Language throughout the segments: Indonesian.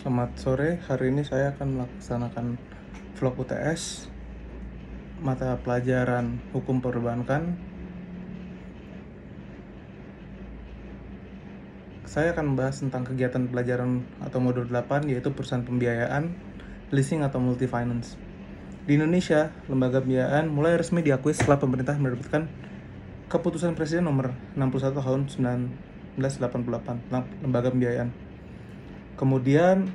Selamat sore, hari ini saya akan melaksanakan vlog UTS mata pelajaran Hukum Perbankan. Saya akan membahas tentang kegiatan pelajaran atau modul 8, yaitu perusahaan pembiayaan, leasing atau multi-finance. Di Indonesia, lembaga pembiayaan mulai resmi diakui setelah pemerintah menerbitkan Keputusan Presiden nomor 61 tahun 1988 tentang lembaga pembiayaan. Kemudian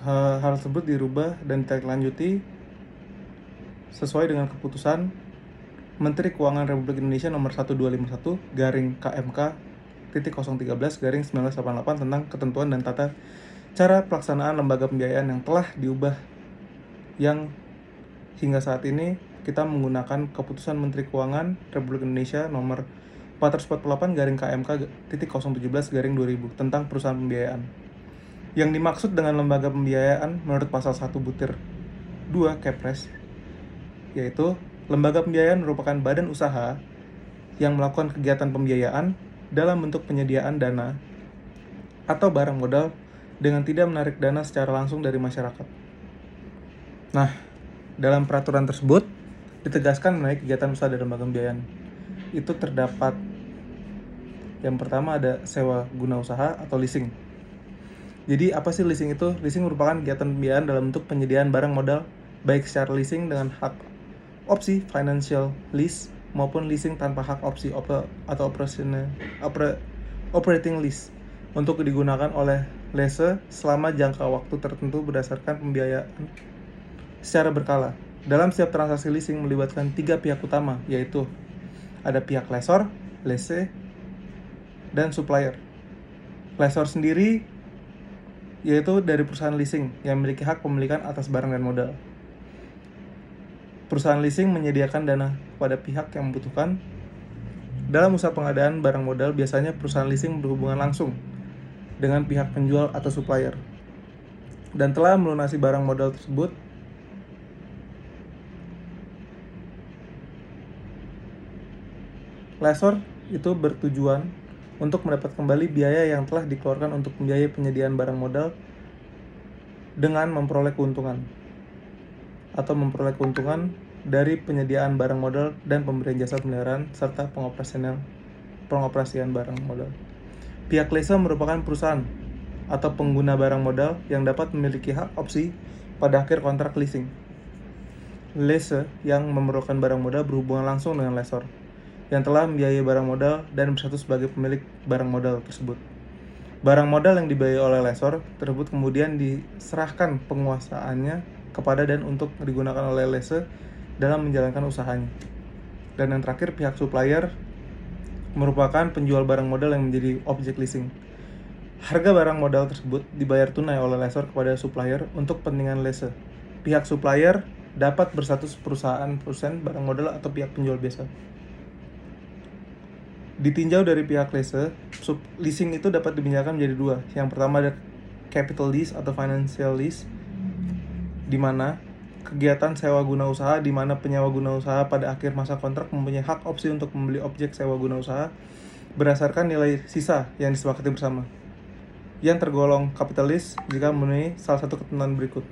hal tersebut dirubah dan ditindaklanjuti sesuai dengan keputusan Menteri Keuangan Republik Indonesia nomor 1251 KMK 013 1988 tentang ketentuan dan tata cara pelaksanaan lembaga pembiayaan yang telah diubah, yang hingga saat ini kita menggunakan keputusan Menteri Keuangan Republik Indonesia nomor 448 KMK 017 tentang perusahaan pembiayaan. Yang dimaksud dengan lembaga pembiayaan menurut pasal 1 butir 2 Kepres, yaitu lembaga pembiayaan merupakan badan usaha yang melakukan kegiatan pembiayaan dalam bentuk penyediaan dana atau barang modal dengan tidak menarik dana secara langsung dari masyarakat. Nah, dalam peraturan tersebut ditegaskan mengenai kegiatan usaha dari lembaga pembiayaan. Itu terdapat yang pertama ada sewa guna usaha atau leasing. Jadi apa sih leasing itu? Leasing merupakan kegiatan pembiayaan dalam bentuk penyediaan barang modal, baik secara leasing dengan hak opsi financial lease maupun leasing tanpa hak opsi atau operating lease untuk digunakan oleh lessee selama jangka waktu tertentu berdasarkan pembiayaan secara berkala. Dalam setiap transaksi leasing melibatkan 3 pihak utama, yaitu ada pihak lessor, lessee, dan supplier. Lessor sendiri yaitu dari perusahaan leasing yang memiliki hak pemilikan atas barang dan modal. Perusahaan leasing menyediakan dana kepada pihak yang membutuhkan. Dalam usaha pengadaan barang modal, biasanya perusahaan leasing berhubungan langsung dengan pihak penjual atau supplier dan telah melunasi barang modal tersebut. Lessor itu bertujuan untuk mendapat kembali biaya yang telah dikeluarkan untuk membiayai penyediaan barang modal dengan memperoleh keuntungan dari penyediaan barang modal dan pemberian jasa pemeliharaan serta pengoperasian barang modal. Pihak lessee merupakan perusahaan atau pengguna barang modal yang dapat memiliki hak opsi pada akhir kontrak leasing. Lessee yang memerlukan barang modal berhubungan langsung dengan lessor yang telah membiayai barang modal dan bersatu sebagai pemilik barang modal tersebut. Barang modal yang dibiayai oleh lessor tersebut kemudian diserahkan penguasaannya kepada dan untuk digunakan oleh lessee dalam menjalankan usahanya. Dan yang terakhir, pihak supplier merupakan penjual barang modal yang menjadi objek leasing. Harga barang modal tersebut dibayar tunai oleh lessor kepada supplier untuk kepentingan lessee. Pihak supplier dapat berstatus perusahaan barang modal atau pihak penjual biasa. Ditinjau dari pihak lessee, leasing itu dapat dibedakan menjadi 2. Yang pertama ada capital lease atau financial lease, di mana kegiatan sewa guna usaha di mana penyewa guna usaha pada akhir masa kontrak mempunyai hak opsi untuk membeli objek sewa guna usaha berdasarkan nilai sisa yang disepakati bersama. Yang tergolong capital lease jika memenuhi salah satu ketentuan berikut: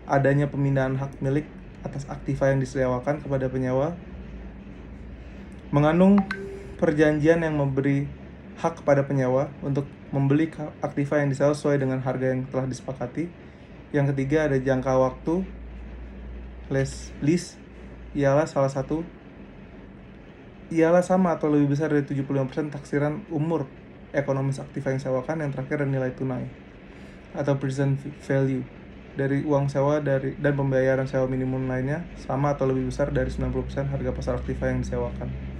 adanya pemindahan hak milik atas aktiva yang disewakan kepada penyewa, mengandung perjanjian yang memberi hak kepada penyewa untuk membeli aktiva yang disewa sesuai dengan harga yang telah disepakati. Yang ketiga ada jangka waktu lease ialah sama atau lebih besar dari 75% taksiran umur ekonomis aktiva yang disewakan. Yang terakhir ada nilai tunai atau present value dari uang sewa dan pembayaran sewa minimum lainnya sama atau lebih besar dari 90% harga pasar aktiva yang disewakan.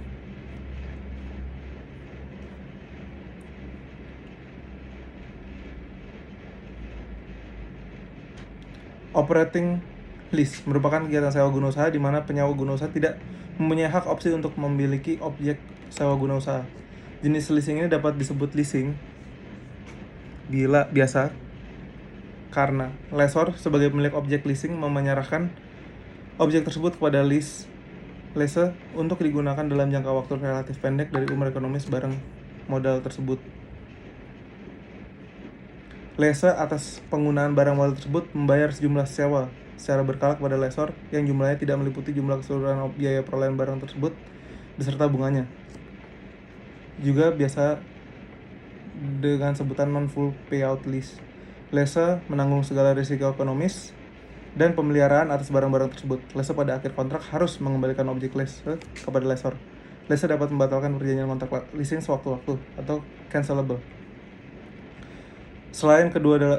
Operating lease merupakan kegiatan sewa guna usaha di mana penyewa guna usaha tidak mempunyai hak opsi untuk memiliki objek sewa guna usaha. Jenis leasing ini dapat disebut leasing biasa karena lessor sebagai pemilik objek leasing menyerahkan objek tersebut kepada lessee untuk digunakan dalam jangka waktu relatif pendek dari umur ekonomis barang modal tersebut. Lessor atas penggunaan barang modal tersebut membayar sejumlah sewa secara berkala kepada lessor yang jumlahnya tidak meliputi jumlah keseluruhan biaya perolehan barang tersebut beserta bunganya. Juga biasa dengan sebutan non-full payout lease. Lessor menanggung segala risiko ekonomis dan pemeliharaan atas barang-barang tersebut. Lessor pada akhir kontrak harus mengembalikan objek lease kepada lessor. Lessor dapat membatalkan perjanjian kontrak leasing sewaktu-waktu atau cancelable. Selain kedua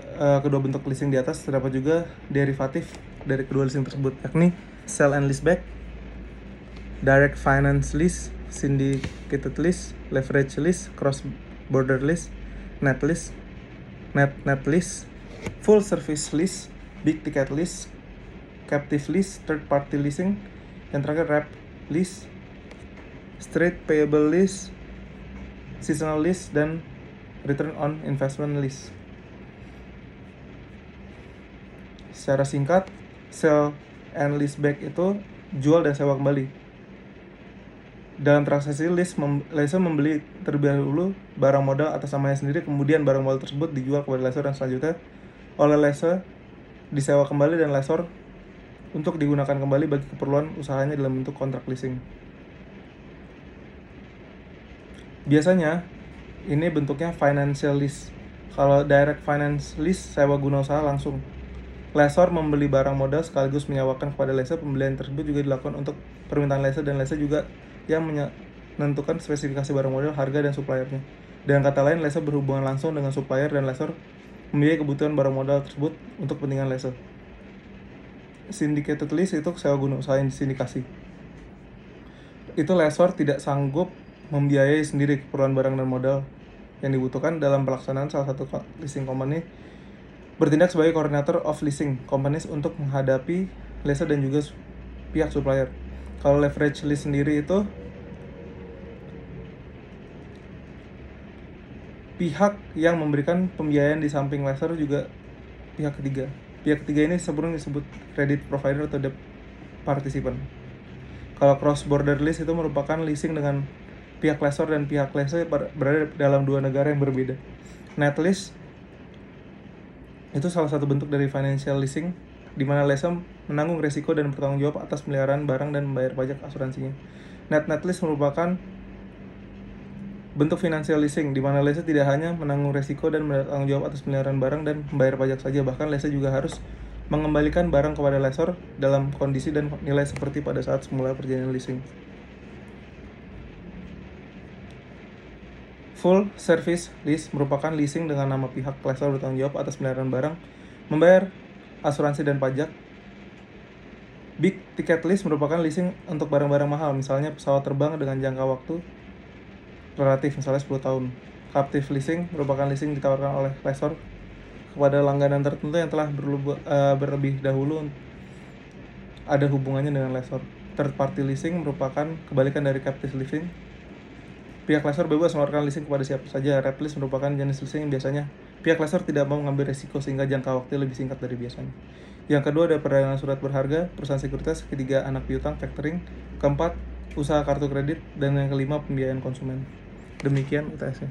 bentuk leasing di atas, terdapat juga derivatif dari kedua leasing tersebut, yakni sell and leaseback, direct finance lease, syndicated lease, leverage lease, cross border lease, net lease, net lease, full service lease, big ticket lease, captive lease, third party leasing, yang terakhir wrap lease, straight payable lease, seasonal lease, dan return on investment lease. Secara singkat, sell and leaseback itu jual dan sewa kembali. Dalam transaksi lease, lessor membeli terlebih dahulu barang modal atas namanya sendiri, kemudian barang modal tersebut dijual kepada lessor dan selanjutnya oleh lessor disewa kembali dan lessor untuk digunakan kembali bagi keperluan usahanya dalam bentuk kontrak leasing. Biasanya ini bentuknya financial lease. Kalau direct finance lease, sewa guna usaha langsung. Lessor membeli barang modal sekaligus menyewakan kepada lessor. Pembelian tersebut juga dilakukan untuk permintaan lessor dan lessor juga yang menentukan spesifikasi barang modal, harga, dan suppliernya. Dengan kata lain, lessor berhubungan langsung dengan supplier dan lessor membiayai kebutuhan barang modal tersebut untuk kepentingan lessor. Syndicated lease itu sewa guna usaha yang disindikasi. Itu lessor tidak sanggup membiayai sendiri keperluan barang dan modal yang dibutuhkan dalam pelaksanaan salah satu leasing company, bertindak sebagai koordinator of leasing companies untuk menghadapi lessor dan juga pihak supplier. Kalau leverage lease sendiri itu pihak yang memberikan pembiayaan di samping lessor juga pihak ketiga. Pihak ketiga ini sebelum disebut credit provider atau debt participant. Kalau cross border lease itu merupakan leasing dengan pihak lessor dan pihak lessor berada dalam dua negara yang berbeda. Net lease itu salah satu bentuk dari financial leasing, di mana lessor menanggung resiko dan bertanggung jawab atas pemeliharaan barang dan membayar pajak asuransinya. Net lease merupakan bentuk financial leasing, di mana lessor tidak hanya menanggung resiko dan bertanggung jawab atas pemeliharaan barang dan membayar pajak saja, bahkan lessor juga harus mengembalikan barang kepada lessor dalam kondisi dan nilai seperti pada saat semula perjanjian leasing. Full service lease merupakan leasing dengan nama pihak lessor bertanggung jawab atas pemeliharaan barang, membayar asuransi dan pajak. Big ticket lease merupakan leasing untuk barang-barang mahal, misalnya pesawat terbang dengan jangka waktu relatif, misalnya 10 tahun. Captive leasing merupakan leasing ditawarkan oleh lessor kepada langganan tertentu yang telah berlebih dahulu ada hubungannya dengan lessor. Third party leasing merupakan kebalikan dari captive leasing. Pihak lessor bebas menawarkan leasing kepada siapa saja. Wrap lease merupakan jenis leasing yang biasanya pihak lessor tidak mau mengambil resiko sehingga jangka waktu lebih singkat dari biasanya. Yang kedua ada perdagangan surat berharga, perusahaan sekuritas, ketiga anak piutang, factoring, keempat usaha kartu kredit, dan yang kelima pembiayaan konsumen. Demikian UTS-nya.